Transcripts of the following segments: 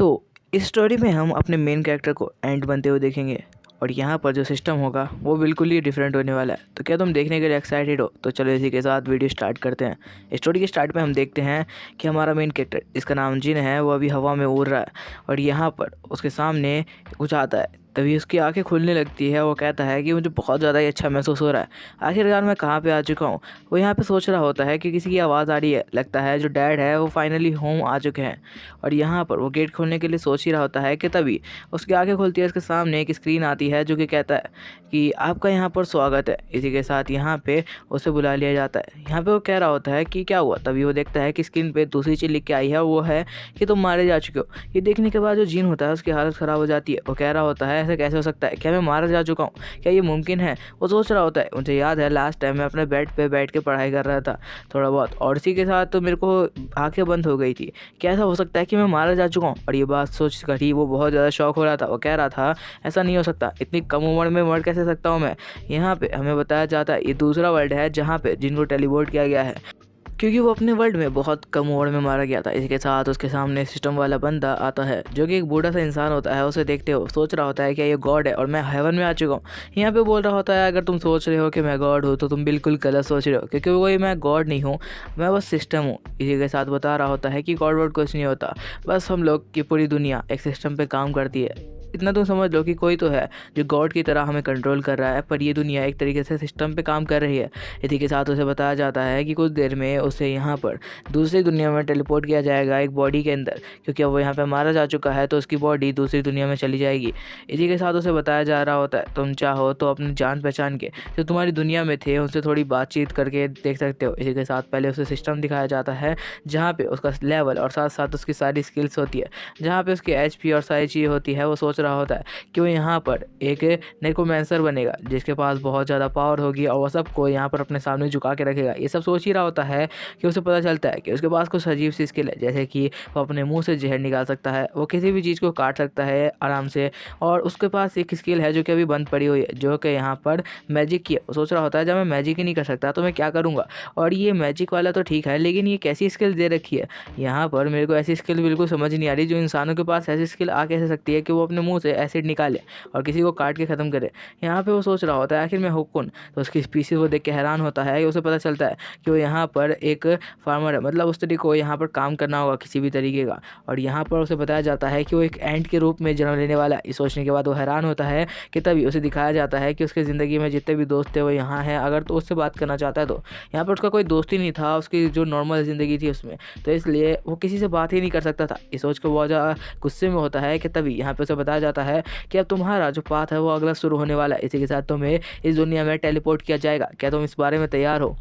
तो इस स्टोरी में हम अपने मेन कैरेक्टर को एंड बनते हुए देखेंगे और यहाँ पर जो सिस्टम होगा वो बिल्कुल ही डिफरेंट होने वाला है। तो क्या तुम देखने के लिए एक्साइटेड हो? तो चलो इसी के साथ वीडियो स्टार्ट करते हैं। स्टोरी के स्टार्ट में हम देखते हैं कि हमारा मेन कैरेक्टर जिसका नाम जिन है वो अभी हवा में उड़ रहा है और यहाँ पर उसके सामने कुछ आता है। तभी उसकी आंखें खुलने लगती है। वो कहता है कि मुझे बहुत ज़्यादा ही अच्छा महसूस हो रहा है, आखिरकार मैं कहाँ पे आ चुका हूँ। वो यहाँ पे सोच रहा होता है कि किसी की आवाज़ आ रही है। लगता है जो डैड है वो फाइनली होम आ चुके हैं और यहाँ पर वो गेट खोलने के लिए सोच ही रहा होता है कि तभी उसकी आंखें खुलती है। उसके सामने एक स्क्रीन आती है जो कि कहता है कि आपका यहाँ पर स्वागत है। इसी के साथ यहाँ पे उसे बुला लिया जाता है। यहाँ पे वो कह रहा होता है कि क्या हुआ। तभी वो देखता है कि स्क्रीन पे दूसरी चीज़ लिख के आई है, वो है कि तुम मारे जा चुके हो। ये देखने के बाद जो जीन होता है उसकी हालत ख़राब हो जाती है। वो कह रहा होता है ऐसा कैसे हो सकता है, क्या मैं मारा जा चुका हूँ, क्या ये मुमकिन है। वो सोच रहा होता है मुझे याद है लास्ट टाइम मैं अपने बेड पे बैठ के पढ़ाई कर रहा था थोड़ा बहुत और इसी के साथ तो मेरे को आंखें बंद हो गई थी। क्या ऐसा हो सकता है कि मैं मारा जा चुका हूँ। और ये बात सोच कर ही वो बहुत ज़्यादा शॉक हो रहा था। वो कह रहा था ऐसा नहीं हो सकता, इतनी कम उम्र में मर कैसे सकता हूँ मैं। यहाँ पे हमें बताया जाता है ये दूसरा वर्ल्ड है जहाँ पे जिनको टेलीपोर्ट किया गया है क्योंकि वो अपने वर्ल्ड में बहुत कम उम्र में मारा गया था। इसके साथ उसके सामने सिस्टम वाला बंदा आता है जो कि एक बूढ़ा सा इंसान होता है। उसे देखते हो सोच रहा होता है कि ये गॉड है और मैं हेवन में आ चुका हूँ। यहाँ पे बोल रहा होता है अगर तुम सोच रहे हो कि मैं गॉड हूँ तो तुम बिल्कुल गलत सोच रहे हो, क्योंकि वही मैं गॉड नहीं हूँ, मैं बस सिस्टम हूँ। इसी के साथ बता रहा होता है कि गॉड वॉड कुछ नहीं होता, बस हम लोग की पूरी दुनिया एक सिस्टम पर काम करती है। इतना तुम समझ लो कि कोई तो है जो गॉड की तरह हमें कंट्रोल कर रहा है, पर ये दुनिया एक तरीके से सिस्टम पे काम कर रही है। इसी के साथ उसे बताया जाता है कि कुछ देर में उसे यहाँ पर दूसरी दुनिया में टेलीपोर्ट किया जाएगा एक बॉडी के अंदर, क्योंकि अब वो यहाँ पे मारा जा चुका है तो उसकी बॉडी दूसरी दुनिया में चली जाएगी। इसी के साथ उसे बताया जा रहा होता है तुम चाहो तो अपनी जान पहचान के जो तुम्हारी दुनिया में थे उनसे थोड़ी बातचीत करके देख सकते हो। इसी के साथ पहले उसे सिस्टम दिखाया जाता है जहाँ पे उसका लेवल और साथ साथ उसकी सारी स्किल्स होती है, जहाँ पे उसकी HP और सारी चीज़ होती है। वो सोच रहा होता है कि वो यहाँ पर एक नेक्रोमैंसर बनेगा जिसके पास बहुत ज़्यादा पावर होगी और वो सबको यहाँ पर अपने सामने झुका के रखेगा। ये सब सोच ही रहा होता है कि उसे पता चलता है कि उसके पास कुछ अजीब सी स्किल है, जैसे कि वो अपने मुंह से जहर निकाल सकता है, वो किसी भी चीज़ को काट सकता है आराम से, और उसके पास एक स्किल है जो कि अभी बंद पड़ी हुई है जो कि यहाँ पर मैजिक की है। वो सोच रहा होता है जब मैं मैजिक ही नहीं कर सकता तो मैं क्या करूँगा। और ये मैजिक वाला तो ठीक है, लेकिन ये कैसी स्किल दे रखी है यहाँ पर, मेरे को ऐसी स्किल बिल्कुल समझ नहीं आ रही जो इंसानों के पास ऐसी स्किल आ कैसे सकती है कि वो अपने मुंह से एसिड निकाले और किसी को काट के ख़त्म करे। यहाँ पे वो सोच रहा होता है आखिर मैं हूँ कौन। तो उसकी स्पीसीज वो देख के हैरान होता है कि उसे पता चलता है कि वो यहाँ पर एक फार्मर है, मतलब उस तरीके को यहाँ पर काम करना होगा किसी भी तरीके का। और यहाँ पर उसे बताया जाता है कि वो एक एंट के रूप में जन्म लेने वाला है। इस सोचने के बाद वो हैरान होता है कि तभी उसे दिखाया जाता है कि उसकी ज़िंदगी में जितने भी दोस्त थे वो यहाँ हैं, अगर तो उससे बात करना चाहता है तो। यहाँ पर उसका कोई दोस्त ही नहीं था उसकी जो नॉर्मल ज़िंदगी थी उसमें, तो इसलिए वो किसी से बात ही नहीं कर सकता था। ये सोच के बहुत ज़्यादा गुस्से में होता है कि तभी यहाँ पे उसे बताया जाता है कि अब तुम्हारा जो पाथ है वो अगला शुरू होने वाला है। इसी के साथ तुम्हें इस दुनिया में टेलीपोर्ट किया जाएगा, क्या तुम इस बारे में तैयार हो।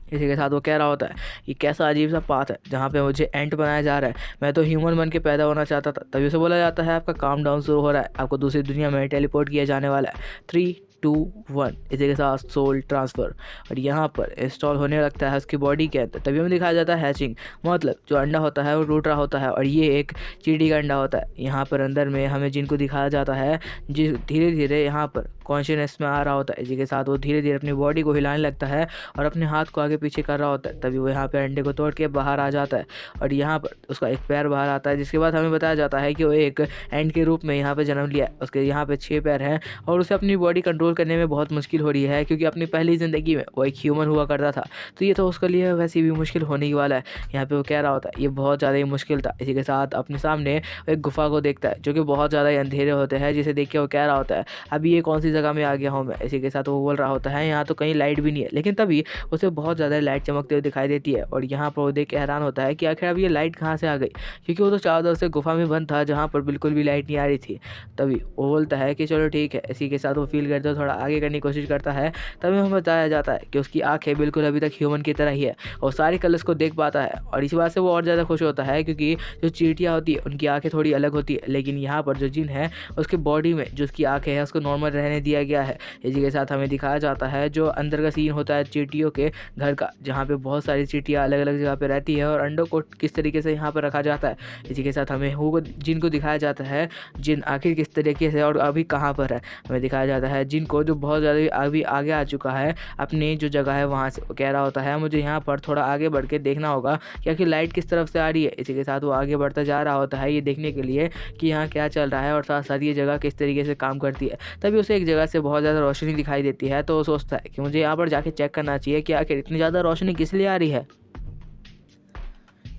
इसी के साथ वो कह रहा होता है ये कैसा अजीब सा पाथ है जहाँ पे मुझे एंट बनाया जा रहा है, मैं तो ह्यूमन बन के पैदा होना चाहता था। तभी उसे बोला जाता है आपका काम डाउन शुरू हो रहा है, आपको दूसरी दुनिया में टेलीपोर्ट किया जाने वाला है। 3, 2, 1 इसी के साथ सोल ट्रांसफ़र और यहाँ पर इंस्टॉल होने लगता है उसकी बॉडी के अंदर। तभी हमें दिखाया जाता है हैचिंग, मतलब जो अंडा होता है वो टूट रहा होता है और ये एक चींटी का अंडा होता है। यहाँ पर अंदर में हमें जिनको दिखाया जाता है जिस धीरे धीरे यहाँ पर कॉन्शियसनेस में आ रहा होता है। इसी के साथ वो धीरे धीरे अपनी बॉडी को हिलाने लगता है और अपने हाथ को आगे पीछे कर रहा होता है। तभी वो यहाँ पे अंडे को तोड़ के बाहर आ जाता है और यहाँ पर उसका एक पैर बाहर आता है, जिसके बाद हमें बताया जाता है कि वो एक एंड के रूप में यहाँ पे जन्म लिया है। उसके यहाँ पे 6 पैर हैं और उसे अपनी बॉडी कंट्रोल करने में बहुत मुश्किल हो रही है, क्योंकि अपनी पहली ज़िंदगी में वो एक ह्यूमन हुआ करता था, तो ये तो उसके लिए वैसे भी मुश्किल होने ही वाला है। यहाँ पे वो कह रहा होता है ये बहुत ज़्यादा ही मुश्किल था। इसी के साथ अपने सामने एक गुफा को देखता है जो कि बहुत ज़्यादा ही अंधेरे होते हैं, जिसे देख के वो कह रहा होता है अभी ये कौन सी जगह में आ गया हूँ मैं। इसी के साथ वो बोल रहा होता है यहाँ तो कहीं लाइट भी नहीं है, लेकिन तभी उसे बहुत ज़्यादा लाइट चमकते हुए दिखाई देती है और यहाँ पर वो देख के हैरान होता है कि आखिर अब ये लाइट कहाँ से आ गई, क्योंकि वो तो चारों तरफ से गुफा में बंद था जहाँ पर बिल्कुल भी लाइट नहीं आ रही थी। तभी वो बोलता है कि चलो ठीक है। इसी के साथ वो फील करते हुए थोड़ा आगे करने की कोशिश करता है। तभी हमें बताया जाता है कि उसकी आंखें बिल्कुल अभी तक ह्यूमन की तरह ही है और सारे कलर्स को देख पाता है और इसी बात से वो और ज़्यादा खुश होता है, क्योंकि जो चींटियाँ होती है उनकी आंखें थोड़ी अलग होती है, लेकिन यहाँ पर जो जिन है उसके बॉडी में जो उसकी आंखें हैं उसको नॉर्मल रहने दिया गया है। इसी के साथ हमें दिखाया जाता है जो अंदर का सीन होता है चींटियों के घर का, जहाँ पे बहुत सारी चींटियाँ अलग अलग जगह पे रहती है और अंडों को किस तरीके से यहाँ पर रखा जाता है। इसी के साथ हमें हू जिन को दिखाया जाता है, जिन आखिर किस तरीके से और अभी कहाँ पर है हमें दिखाया जाता है। जिन को जो बहुत ज़्यादा अभी आगे आ चुका है अपनी जो जगह है वहाँ से, वो कह रहा होता है मुझे यहाँ पर थोड़ा आगे बढ़ के देखना होगा कि आखिर लाइट किस तरफ से आ रही है। इसी के साथ वो आगे बढ़ता जा रहा होता है ये देखने के लिए कि यहाँ क्या चल रहा है और साथ साथ ये जगह किस तरीके से काम करती है। तभी उसे एक जगह से बहुत ज़्यादा रोशनी दिखाई देती है, तो वो सोचता है कि मुझे यहाँ पर जाके चेक करना चाहिए कि आखिर इतनी ज़्यादा रोशनी किस लिए आ रही है।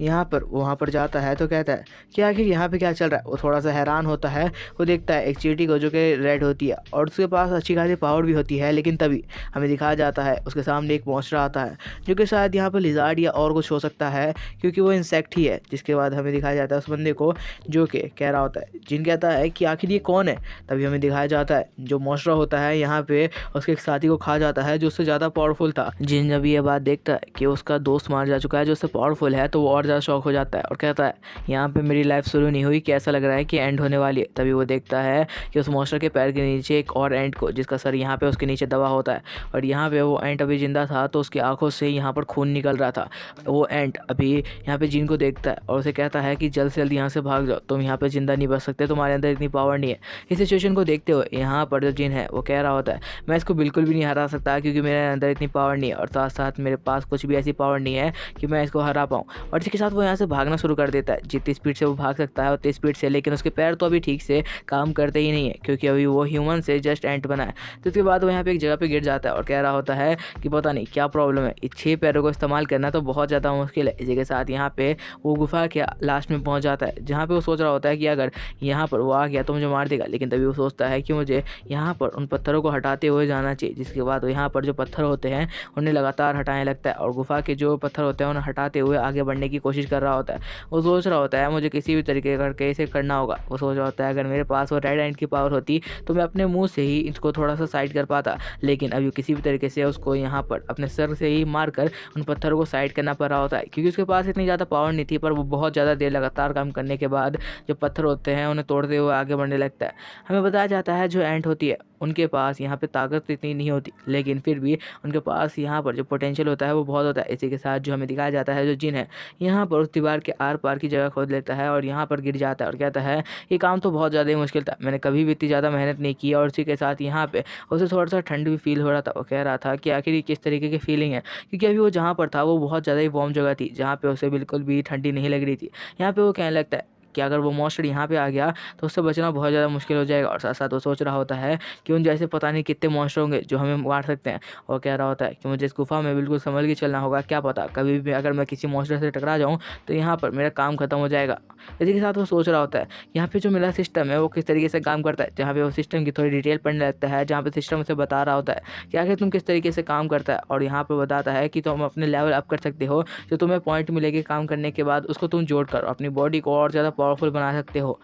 यहाँ पर वहाँ पर जाता है तो कहता है कि आखिर यहाँ पे क्या चल रहा है। वो थोड़ा सा हैरान होता है, वो देखता है एक चींटी को जो कि रेड होती है और उसके पास अच्छी खासी पावर भी होती है। लेकिन तभी हमें दिखाया जाता है उसके सामने एक मॉन्स्टर आता है जो कि शायद यहाँ पर लिजार्ड या और कुछ हो सकता है, क्योंकि वो इंसेक्ट ही है। जिसके बाद हमें दिखाया जाता है उस बंदे को जो कि कह रहा होता है, जिन कहता है कि आखिर ये कौन है। तभी हमें दिखाया जाता है जो मॉन्स्टर होता है यहाँ पे उसके एक साथी को खा जाता है जो उससे ज़्यादा पावरफुल था। जिन जब ये बात देखता है कि उसका दोस्त मार जा चुका है जो उससे पावरफुल है, तो वो और ज़्यादा शॉक हो जाता है और कहता है यहाँ पे मेरी लाइफ शुरू नहीं हुई कि ऐसा लग रहा है कि एंड होने वाली है। तभी वो देखता है कि उस मॉन्स्टर के पैर के नीचे एक और एंट को, जिसका सर यहाँ पे उसके नीचे दबा होता है और यहाँ पे वो एंट अभी जिंदा था तो उसकी आंखों से यहाँ पर खून निकल रहा था। वो एंट अभी यहाँ पे जिन को देखता है और उसे कहता है कि जल्द से जल्द यहाँ से भाग जाओ, तुम यहाँ पे जिंदा नहीं बच सकते, तुम्हारे अंदर इतनी पावर नहीं है। इस सिचुएशन को देखते हुए यहाँ पर जो जिन है वो कह रहा होता है मैं इसको बिल्कुल भी नहीं हरा सकता क्योंकि मेरे अंदर इतनी पावर नहीं है और साथ साथ मेरे पास कुछ भी ऐसी पावर नहीं है कि मैं इसको हरा पाऊँ। और इसके साथ वो यहाँ से भागना शुरू कर देता है। जितनी स्पीड से वो भाग सकता है उतनी स्पीड से, लेकिन उसके पैर तो अभी ठीक से काम करते ही नहीं है क्योंकि अभी वो ह्यूमन से जस्ट एंट बना है। तो उसके बाद वो यहाँ पे एक जगह पे गिर जाता है और कह रहा होता है कि पता नहीं क्या प्रॉब्लम है, इस 6 पैरों को इस्तेमाल करना तो बहुत ज़्यादा मुश्किल है। इसी के साथ यहाँ पे वो गुफा के लास्ट में पहुँच जाता है जहाँ पे वो सोच रहा होता है कि अगर यहाँ पर वो आ गया तो मुझे मार देगा। लेकिन तभी वो सोचता है कि मुझे यहाँ पर उन पत्थरों को हटाते हुए जाना चाहिए। जिसके बाद वो यहाँ पर जो पत्थर होते हैं उन्हें लगातार हटाने लगता है और गुफा के जो पत्थर होते हैं उन्हें हटाते हुए आगे बढ़ने की कोशिश कर रहा होता है। वो सोच रहा होता है मुझे किसी भी तरीके करके इसे करना होगा। वो सोच रहा होता है अगर मेरे पास वो रेड एंट की पावर होती तो मैं अपने मुंह से ही इसको थोड़ा सा साइड कर पाता, लेकिन अभी किसी भी तरीके से उसको यहाँ पर अपने सर से ही मार कर उन पत्थरों को साइड करना पड़ रहा होता है क्योंकि उसके पास इतनी ज़्यादा पावर नहीं थी। पर वो बहुत ज़्यादा देर लगातार काम करने के बाद जो पत्थर होते हैं उन्हें तोड़ते हुए आगे बढ़ने लगता है। हमें बताया जाता है जो एंट होती है उनके पास यहाँ पे ताकत इतनी नहीं होती, लेकिन फिर भी उनके पास यहाँ पर जो पोटेंशियल होता है वो बहुत होता है। इसी के साथ जो हमें दिखाया जाता है जो जिन है यहाँ पर उस दीवार के आर पार की जगह खोद लेता है और यहाँ पर गिर जाता है और कहता है ये काम तो बहुत ज़्यादा ही मुश्किल था, मैंने कभी भी इतनी ज़्यादा मेहनत नहीं की। और उसी के साथ यहाँ पे उसे थोड़ा सा ठंड भी फील हो रहा था। वो कह रहा था कि आखिर ये किस तरीके की फीलिंग है, क्योंकि अभी वो जहाँ पर था वो बहुत ज़्यादा ही वार्म जगह थी जहाँ पे उसे बिल्कुल भी ठंडी नहीं लग रही थी। यहाँ पे वो कहने लगता है कि अगर वो मॉन्स्टर यहाँ पे आ गया तो उससे बचना बहुत ज़्यादा मुश्किल हो जाएगा। और साथ साथ वो सोच रहा होता है कि उन जैसे पता नहीं कितने मॉन्स्टर होंगे जो हमें मार सकते हैं। और कह रहा होता है कि मुझे इस गुफा में बिल्कुल संभल के चलना होगा, क्या पता कभी भी अगर मैं किसी मॉन्स्टर से टकरा जाऊँ तो यहाँ पर मेरा काम खत्म हो जाएगा। इसी के साथ वो सोच रहा होता है यहाँ पे जो मेरा सिस्टम है वो किस तरीके से काम करता है, जहाँ पे वो सिस्टम की थोड़ी डिटेल पढ़ने लगता है, जहाँ पे सिस्टम उसे बता रहा होता है कि आखिर तुम किस तरीके से काम करता है। और यहाँ पर बताता है कि तुम अपने लेवल अप कर सकते हो, जो तुम्हें पॉइंट मिलेगी काम करने के बाद उसको तुम जोड़ कर अपनी बॉडी को और ज़्यादा पावरफुल बना सकते हो।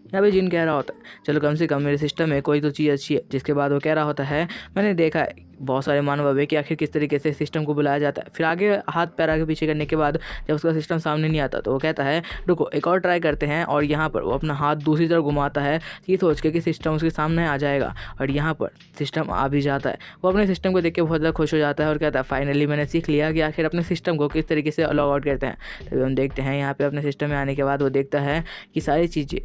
यहाँ पे जिन कह रहा होता है चलो कम से कम मेरे सिस्टम में कोई तो चीज़ अच्छी है। जिसके बाद वो कह रहा होता है मैंने देखा है बहुत सारे मानव है कि आखिर किस तरीके से सिस्टम को बुलाया जाता है। फिर आगे हाथ पैर आगे पीछे करने के बाद जब उसका सिस्टम सामने नहीं आता तो वो कहता है रुको एक और ट्राई करते हैं। और यहाँ पर वो अपना हाथ दूसरी तरफ घुमाता है ये सोच के कि सिस्टम उसके सामने आ जाएगा और यहाँ पर सिस्टम आ भी जाता है। वो अपने सिस्टम को देख के बहुत ज़्यादा खुश हो जाता है और कहता है फाइनली मैंने सीख लिया कि आखिर अपने सिस्टम को किस तरीके से लॉग आउट करते हैं। तभी हम देखते हैं यहाँ पे अपने सिस्टम में आने के बाद वो देखता है कि सारी चीज़ें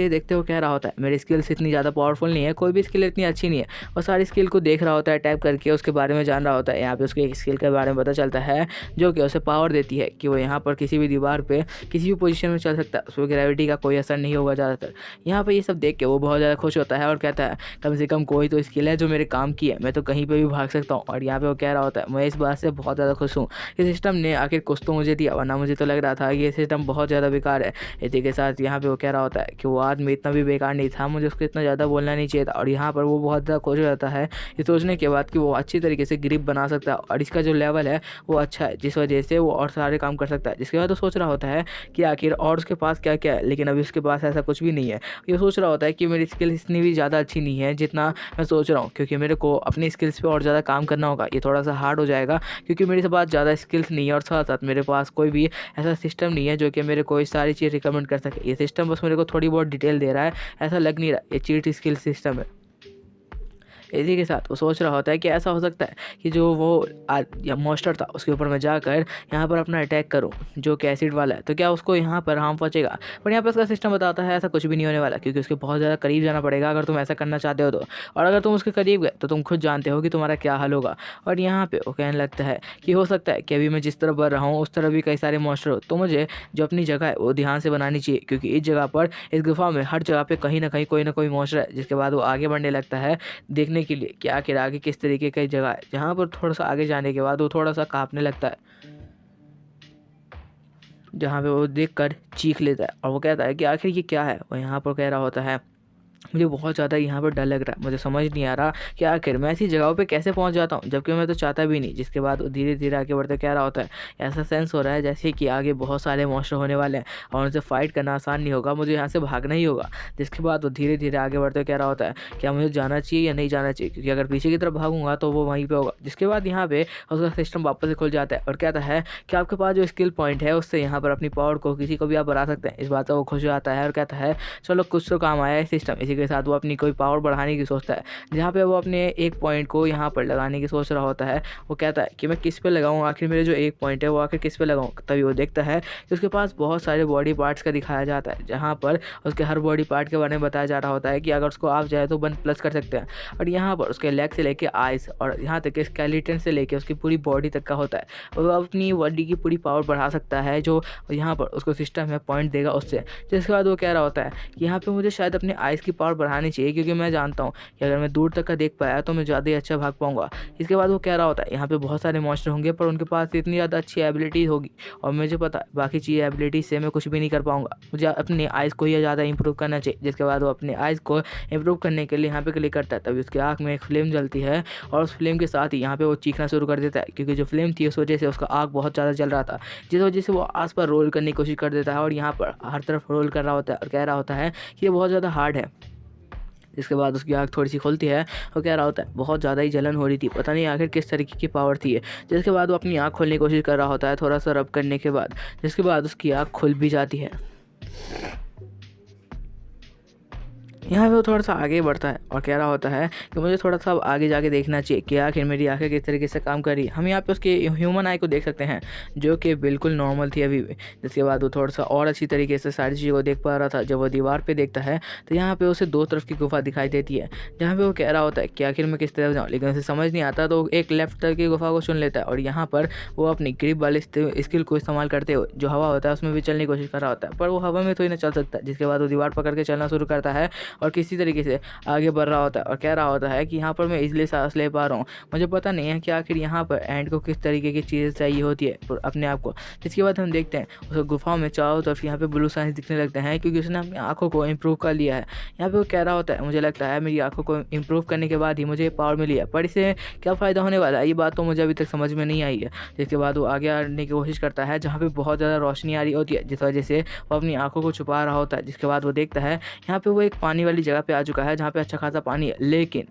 देखते हुए कह रहा होता है मेरी स्किल्स इतनी ज़्यादा पावरफुल नहीं है, कोई भी स्किल इतनी अच्छी नहीं है। और सारी स्किल को देख रहा होता है, टाइप करके उसके बारे में जान रहा होता है। यहाँ पे उसके एक स्किल के बारे में पता चलता है जो कि उसे पावर देती है कि वो यहाँ पर किसी भी दीवार पे किसी भी पोजीशन में चल सकता है, उस पर ग्रेविटी का कोई असर नहीं होगा ज़्यादातर। यहाँ पर ये सब देख के वो बहुत ज़्यादा खुश होता है और कहता है कम से कम कोई तो स्किल है जो मेरे काम की है, मैं तो कहीं पर भी भाग सकता हूँ। और यहाँ पर वो कह रहा होता है मैं इस बात से बहुत ज़्यादा खुश हूँ, इस सिस्टम ने आखिर कुछ तो मुझे दिया, वरना मुझे तो लग रहा था कि ये सिस्टम बहुत ज़्यादा बेकार है। इसी के साथ यहाँ पे वो कह रहा होता है कि वो आदमी इतना भी बेकार नहीं था, मुझे उसको इतना ज़्यादा बोलना नहीं चाहिए था। और यहाँ पर वो बहुत ज़्यादा खुश हो जाता है ये सोचने के बाद कि वो अच्छी तरीके से ग्रिप बना सकता है और इसका जो लेवल है वो अच्छा है, जिस वजह से वो और सारे काम कर सकता है। जिसके बाद वो सोच रहा होता है कि आखिर और उसके पास क्या क्या है, लेकिन अभी उसके पास ऐसा कुछ भी नहीं है। ये सोच रहा होता है कि मेरी स्किल इतनी भी ज़्यादा अच्छी नहीं है जितना मैं सोच रहा हूँ, क्योंकि मेरे को अपनी स्किल्स पे और ज़्यादा काम करना होगा। ये थोड़ा सा हार्ड हो जाएगा क्योंकि मेरे पास ज़्यादा स्किल्स नहीं है और साथ साथ मेरे पास कोई भी ऐसा सिस्टम नहीं है जो कि मेरे को सारी चीज़ रिकमेंड कर सके। ये सिस्टम बस मेरे को थोड़ी बहुत डिटेल दे रहा है, ऐसा लग नहीं रहा ये चीट स्किल सिस्टम है। इसी के साथ वो सोच रहा होता है कि ऐसा हो सकता है कि जो वो मॉन्स्टर था उसके ऊपर मैं जाकर यहाँ पर अपना अटैक करूँ जो कि एसिड वाला है, तो क्या उसको यहाँ पर हार्म पहुँचेगा। पर यहाँ पर उसका सिस्टम बताता है ऐसा कुछ भी नहीं होने वाला, क्योंकि उसके बहुत ज़्यादा करीब जाना पड़ेगा अगर तुम ऐसा करना चाहते हो तो। और अगर तुम उसके करीब गए तो तुम खुद जानते हो कि तुम्हारा क्या हाल होगा। और यहाँ पे वो कहने लगता है कि हो सकता है कि अभी मैं जिस तरफ बढ़ रहा हूँ उस तरफ भी कई सारे मॉन्स्टर हो, तो मुझे जो अपनी जगह है वो ध्यान से बनानी चाहिए, क्योंकि इस जगह पर, इस गुफा में हर जगह पे कहीं ना कोई मॉन्स्टर है। जिसके बाद वो आगे बढ़ने लगता है देखने के लिए कि आखिर आगे किस तरीके की जगह है। जहाँ पर थोड़ा सा आगे जाने के बाद वो थोड़ा सा कांपने लगता है, जहाँ पे वो देखकर चीख लेता है और वो कहता है कि आखिर ये क्या है। वो यहाँ पर कह रहा होता है मुझे बहुत ज़्यादा यहाँ पर डर लग रहा है, मुझे समझ नहीं आ रहा कि आखिर मैं ऐसी जगहों पे कैसे पहुँच जाता हूँ, जबकि मैं तो चाहता भी नहीं। जिसके बाद वो धीरे धीरे आगे बढ़ते कह रहा होता है ऐसा सेंस हो रहा है जैसे कि आगे बहुत सारे मॉन्स्टर होने वाले हैं और उनसे फाइट करना आसान नहीं होगा, मुझे यहाँ से भागना ही होगा। जिसके बाद वो धीरे धीरे आगे बढ़ते कह रहा होता है क्या मुझे जाना चाहिए या नहीं जाना चाहिए, क्योंकि अगर पीछे की तरफ भागूंगा तो वो वहीं पर होगा। जिसके बाद यहाँ पे उसका सिस्टम वापस से खुल जाता है और कहता है कि आपके पास जो स्किल पॉइंट है उससे यहाँ पर अपनी पावर को किसी को भी आप बढ़ा सकते हैं। इस बात से वो खुश हो जाता है और कहता है चलो कुछ तो काम आया है सिस्टम। इसी के साथ वो अपनी कोई पावर बढ़ाने की सोचता है, जहाँ पे वो अपने एक पॉइंट को यहाँ पर लगाने की सोच रहा होता है। वो कहता है कि मैं किस पे लगाऊं, आखिर मेरे जो एक पॉइंट है वो आखिर किस पे लगाऊं। तभी वो देखता है कि उसके पास बहुत सारे बॉडी पार्ट्स का दिखाया जाता है, जहाँ पर उसके हर बॉडी पार्ट के बारे में बताया जा रहा होता है कि अगर उसको आप जाए तो 1+ कर सकते हैं। और यहाँ पर उसके लेग से लेके आइस और यहाँ तक कि स्केलेटन से लेके उसकी पूरी बॉडी तक का होता है। वो अपनी बॉडी की पूरी पावर बढ़ा सकता है जो यहाँ पर उसको सिस्टम है पॉइंट देगा उससे। जिसके बाद वो कह रहा होता है कि यहाँ पे मुझे शायद अपने आइस की पावर बढ़ानी चाहिए, क्योंकि मैं जानता हूँ कि अगर मैं दूर तक का देख पाया तो मैं ज़्यादा ही अच्छा भाग पाऊंगा। इसके बाद वो कह रहा होता है यहाँ पे बहुत सारे मॉन्स्टर होंगे पर उनके पास इतनी ज़्यादा अच्छी एबिलिटीज़ होगी और मुझे पता है बाकी चीज़ एबिलिटीज से मैं कुछ भी नहीं कर पाऊंगा, मुझे अपने आइज़ को ही ज़्यादा इंप्रूव करना चाहिए। जिसके बाद वो अपने आइज़ को इंप्रूव करने के लिए यहाँ पे क्लिक करता है। तभी उसकी आँख में एक फ्लेम जलती है और उस फ्लेम के साथ ही यहाँ पे वो चीखना शुरू कर देता है, क्योंकि जो फ्लेम थी उस वजह से उसका आँख बहुत ज़्यादा जल रहा था, जिस वजह से वो आस पास रोल करने की कोशिश कर देता है और यहाँ पर हर तरफ रोल कर रहा होता है और कह रहा होता है कि ये बहुत ज़्यादा हार्ड है। जिसके बाद उसकी आँख थोड़ी सी खुलती है और कह रहा होता है बहुत ज़्यादा ही जलन हो रही थी, पता नहीं आखिर किस तरीके की पावर थी। जिसके बाद वो अपनी आँख खोलने की कोशिश कर रहा होता है थोड़ा सा रब करने के बाद, जिसके बाद उसकी आँख खुल भी जाती है। यहाँ पे वो थोड़ा सा आगे बढ़ता है और कह रहा होता है कि मुझे थोड़ा सा आगे जाके देखना चाहिए कि आखिर मेरी आंखें किस तरीके से काम कर रही है। हम यहाँ पे उसके ह्यूमन आई को देख सकते हैं जो कि बिल्कुल नॉर्मल थी अभी भी। जिसके बाद वो थोड़ा सा और अच्छी तरीके से सारी चीज़ों को देख पा रहा था। जब वो दीवार पर देखता है तो यहाँ पर उसे 2 तरफ की गुफा दिखाई देती है, जहाँ पर वो कह रहा होता है कि आखिर मैं किस तरफ जाऊँ, लेकिन उसे समझ नहीं आता तो एक लेफ्ट तरफ की गुफा को चुन लेता है और यहाँ पर वो अपनी ग्रिप वाले स्किल को इस्तेमाल करते हुए जो हवा होता है उसमें भी चलने की कोशिश कर रहा होता है, पर वो हवा में तो ही नहीं चल सकता। जिसके बाद वो दीवार पकड़ के चलना शुरू करता है और किसी तरीके से आगे बढ़ रहा होता है और कह रहा होता है कि यहाँ पर मैं इजीली सांस ले पा रहा हूँ, मुझे पता नहीं है कि आखिर यहाँ पर एंड को किस तरीके की चीज़ें चाहिए होती है अपने आप को। जिसके बाद हम देखते हैं उस गुफाओं में चारों तरफ यहाँ पे ब्लू साइंस दिखने लगते हैं, क्योंकि उसने अपनी आँखों को इम्प्रूव कर लिया है। यहाँ पे वो कह रहा होता है मुझे लगता है मेरी आँखों को इम्प्रूव करने के बाद ही मुझे पावर मिली है, पर इससे क्या फ़ायदा होने वाला है ये बात तो मुझे अभी तक समझ में नहीं आई है। जिसके बाद वो आगे आने की कोशिश करता है जहाँ पे बहुत ज़्यादा रोशनी आ रही होती है, जिस वजह से वो अपनी आँखों को छुपा रहा होता है। जिसके बाद वो देखता है यहाँ पे वो एक पानी वाली जगह पे आ चुका है जहाँ पे अच्छा खासा पानी है, लेकिन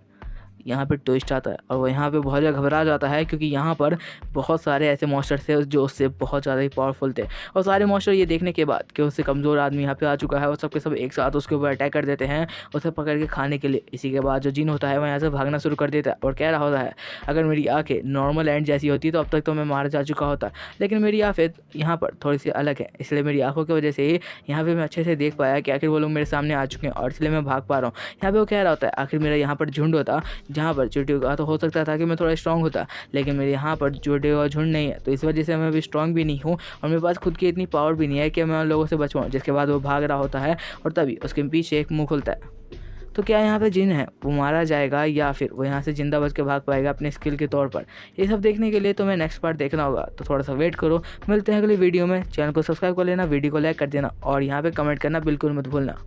यहाँ पे ट्विस्ट आता है और वो यहाँ पे बहुत ज़्यादा घबरा जाता है, क्योंकि यहाँ पर बहुत सारे ऐसे मॉन्स्टर थे जो उससे बहुत ज़्यादा ही पावरफुल थे। और सारे मॉन्स्टर ये देखने के बाद कि उससे कमज़ोर आदमी यहाँ पे आ चुका है, वो सब के सब एक साथ उसके ऊपर अटैक कर देते हैं उसे पकड़ के खाने के लिए। इसी के बाद जो जिन होता है वो यहाँ से भागना शुरू कर देता है और कह रहा होता है अगर मेरी आँखें नॉर्मल एंड जैसी होती तो अब तक तो मैं मारा जा चुका होता, लेकिन मेरी आँखें यहाँ पर थोड़ी सी अलग है, इसलिए मेरी आँखों की वजह से ही यहाँ पर मैं अच्छे से देख पाया कि आखिर वो लोग मेरे सामने आ चुके हैं और इसलिए मैं भाग पा रहा हूँ। यहाँ पर वो कह रहा होता है आखिर मेरा यहाँ पर झुंड होता जहाँ पर चींटियों का तो हो सकता था कि मैं थोड़ा स्ट्रांग होता, लेकिन मेरे यहाँ पर चींटियों का झुंड नहीं है, तो इस वजह से मैं भी स्ट्रांग भी नहीं हूँ और मेरे पास खुद की इतनी पावर भी नहीं है कि मैं उन लोगों से बच पाऊँ। जिसके बाद वो भाग रहा होता है और तभी उसके पीछे एक मुंह खुलता है। तो क्या यहाँ पे जिन है वो मारा जाएगा या फिर वो यहाँ से जिंदा बच के भाग पाएगा अपने स्किल के तौर पर, ये सब देखने के लिए तो मैं नेक्स्ट पार्ट देखना होगा। तो थोड़ा सा वेट करो, मिलते हैं अगली वीडियो में। चैनल को सब्सक्राइब कर लेना, वीडियो को लाइक कर देना और यहाँ पे कमेंट करना बिल्कुल मत भूलना।